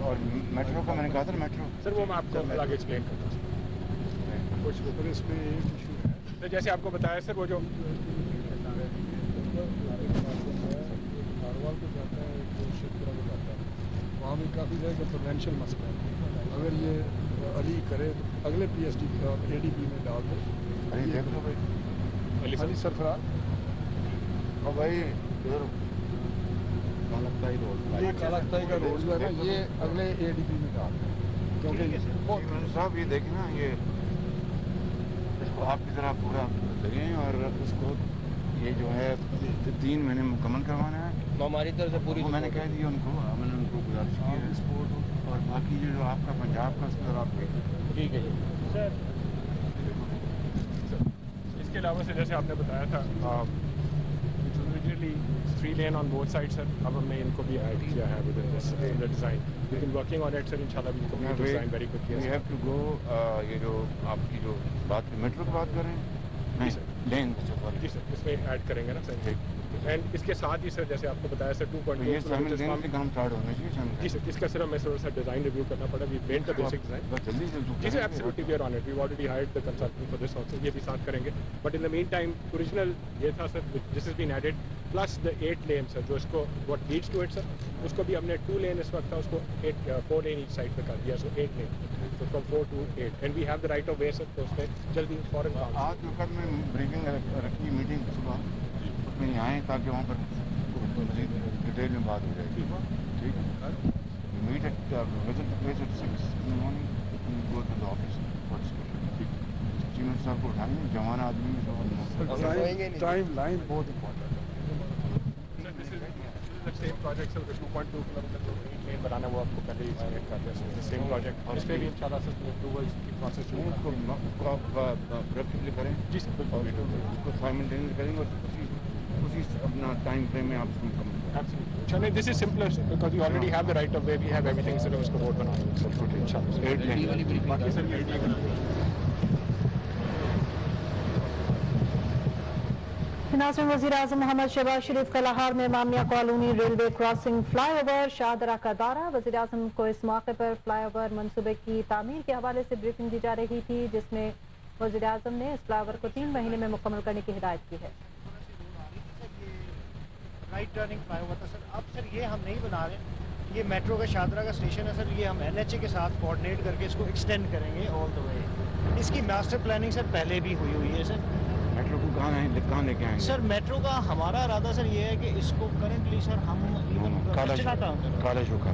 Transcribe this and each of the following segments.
اور میٹرو کا میں نے کہا تھا میٹرو سر وہ میں آپ کو آگے ایکسپلین کرتا ہوں کچھ اوپر اس میں ایک ایشو ہے سر جیسے آپ کو بتایا سر وہ جو ہاروال کو جاتا ہے جو شیخپورہ کو جاتا ہے وہاں بھی کافی جگہ فائنینشیل مسئلہ ہے اگر یہ علی کرے تو اگلے P S D A D P میں ڈال دے علی سرفراز اور بھائی ادھر کالکتائی روڈ یہ کالکتائی کا روڈ جو ہے نا یہ اگلے اے ڈی پی میں ڈال دیں کیونکہ صاحب یہ دیکھیں نا یہ اس کو آپ کی طرح پورا لگیں اور اس کو یہ جو ہے 3 مہینے مکمل کروانا ہے ہماری طرف سے پوری میں نے کہہ دیا ان کو میں نے ان کو گزارش کی ہے اور باقی جو آپ کا پنجاب کا سر آپ کے ٹھیک ہے سر اس کے علاوہ سے جیسے آپ نے بتایا تھا originally 3 lane on both sides sir اب ہم نے ان کو بھی ایڈ کیا ہے within this design we've been working on it sir inshallah we will complete design very quickly we have to go یہ جو آپ کی جو بات میٹرو کی بات کر رہے ہیں نہیں سر لین جی سر اس میں ایڈ کریں گے نا سر اینڈ اس کے ساتھ ہی سر جیسے آپ کو بتایا سر 2.2 یہ سائملٹینیسلی کام اسٹارٹ ہونا چاہیے جی سر اس کا صرف ہمیں تھوڑا سا ڈیزائن ریویو کرنا پڑا we meant the basic design جلدی سے جی sir absolutely we are on it we already hired the consultant for this also یہ بھی ساتھ کریں گے but in the meantime original یہ تھا سر دس از بین ایڈیڈ پلس دا 8 لین سر جو اس کو what leads to it sir اس کو بھی ہم نے 2 لین اس وقت تھا اس کو 4 لین ایچ سائڈ پہ کر دیا سو 8 لین so from 4 to 8 and we have the right of way sir تو اس پہ جلدی فوراً آج وقت میں بریفنگ رکھی میٹنگ صبح اس میں یہاں آئیں تاکہ وہاں پر مزید ڈیٹیل میں بات ہو جائے ٹھیک ہے meet at visit place at 6 in the morning go to the office for discussion چیمن صاحب کو اٹھائیں جوان آدمی ٹائم لائن بہت امپورٹنٹ ہے سیم پروجیکٹ سر 2.2 کلومیٹر جو لین بنانا وہ آپ کو پہلے ہی ایکسپلین کر دیا سر سیم پروجیکٹ اور اس پہ بھی انشاءاللہ سر اپروولس کی پروسیس شروع اس کو پروڈکٹیولی کریں جی سر بالکل اس کو سائملٹینیسلی کریں گے اور اسی اپنا ٹائم فریم میں آپ اس کو مکمل چلیں this is simpler because you already have the right of way we have everything sir اس کو روڈ بنانا ہے انشاءاللہ باقی سر ناظرین وزیر اعظم محمد شہباز شریف کا لاہور میں مامیہ colony railway crossing flyover Shahdara کا دورہ وزیر اعظم کو اس موقع پر فلائی اوور منصوبے کی تعمیر کے حوالے سے بریفنگ دی جا رہی تھی جس میں وزیر اعظم نے اس فلائی اوور کو 3 مہینے میں مکمل کرنے کی ہدایت کی ہے رائٹ ٹرننگ فلائی اوور تھا سر اب سر یہ ہم نہیں بنا رہے یہ میٹرو کا شاہدرہ کا اسٹیشن ہے سر یہ ہم NHA کے ساتھ کوآرڈینیٹ کر کے اس کو ایکسٹینڈ کریں گے آل دا وے اس کی ماسٹر پلاننگ سر پہلے بھی ہوئی ہے سر میٹرو کو کہاں لے کے آئیں گے سر میٹرو کا ہمارا ارادہ سر یہ ہے کہ اس کو کرنٹلی سر ہم کالا شوکا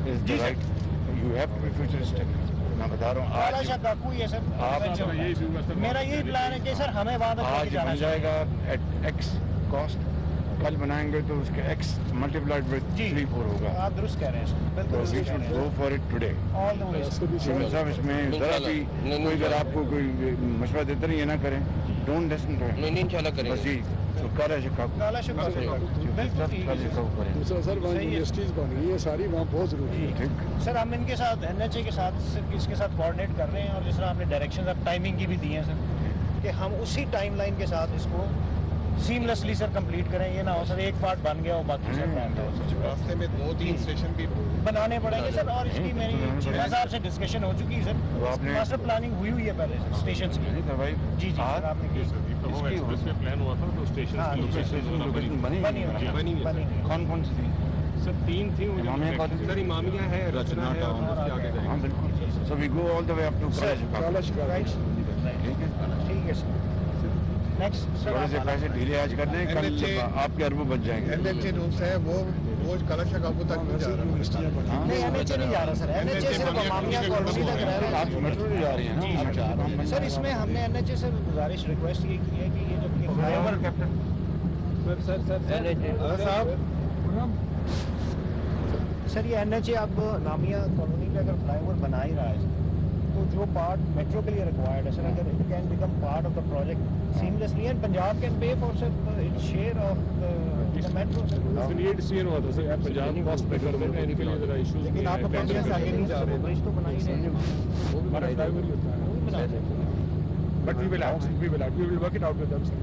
you have to be futuristic میں بتا رہا ہوں کالا شاہ کاکو ہی ہے سر میرا یہی پلان ہے کہ سر ہمیں وہاں تک آج بن جائے گا ایٹ ایکس کاسٹ کل بنائیں گے تو اس کا ایکس ملٹیپلائڈ ود 3-4 ہوگا آپ درست کہہ رہے ہیں تو we should go for it today صاحب اس میں ذرا بھی کوئی اگر آپ کو کوئی مشورہ دیتے نہیں یہ نہ کریں ڈونٹ لسن ٹو نہیں انشاءاللہ کریں بس جی تو کالا شکا سر وہاں یونیورسٹیز بن رہی ہے ساری وہاں بہت ضروری ہے سر ہم ان کے ساتھ NHA کے ساتھ اس کے ساتھ کوآرڈینیٹ کر رہے ہیں اور جس طرح آپ نے ڈائریکشن اب ٹائمنگ کی بھی دی ہیں سر کہ ہم اسی ٹائم لائن کے ساتھ اس کو سیملیسلی سر کمپلیٹ کریں یہ نہ ہو سر ایک پارٹ بن گیا ہو باقی سر راستے میں 2-3 اسٹیشن بھی بنانے پڑیں گے سر اور اس کی میری چڑیا صاحب سے ڈسکشن ہو چکی ہے سر ماسٹر پلاننگ ہوئی ہے پہلے اسٹیشن کی جی سر آپ نے پلان ہوا تھا تو اسٹیشن کون کون سی تھی سر 3 تھی سر امامیہ ہے رچنا ہے ہاں بالکل سو وی گو آل دا وے اپ ٹو کالا شکا ٹھیک ہے سر نیکسٹ تھوڑے سے پیسے ڈھیلے آج کر دیں کل آپ کے اربوں بچ جائیں گے NHA روز ہے وہ روز کالا شکا کو تک نہیں جا رہا نہیں NHA نہیں جا رہا سر NHA صرف امامیہ کالونی تک رہ رہا آپ میٹرو نہیں جا رہی ہیں نا سر اس میں ہم نے NHA سے گزارش ریکویسٹ یہ کی ہے کہ یہ جب فلائی اوور کیپٹن سر یہ NHA اب نامیہ کالونی پہ اگر فلائی اوور بنا ہی رہا ہے تو جو پارٹ میٹرو کے لیے ریکوائرڈ ہے سر اگر it can become part of the project seamlessly and Punjab can pay for sir its share of the metro Punjab cost پہ کر دیں گے ان کے لیے ذرا ایشوز لیکن آپ اپنے سے آگے نہیں جا رہے برج تو بنا ہی رہے ہیں But we will work it out with them, sir.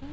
3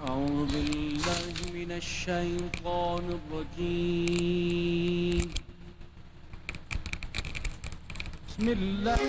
أعوذ بالله من الشيطان الرجيم بسم الله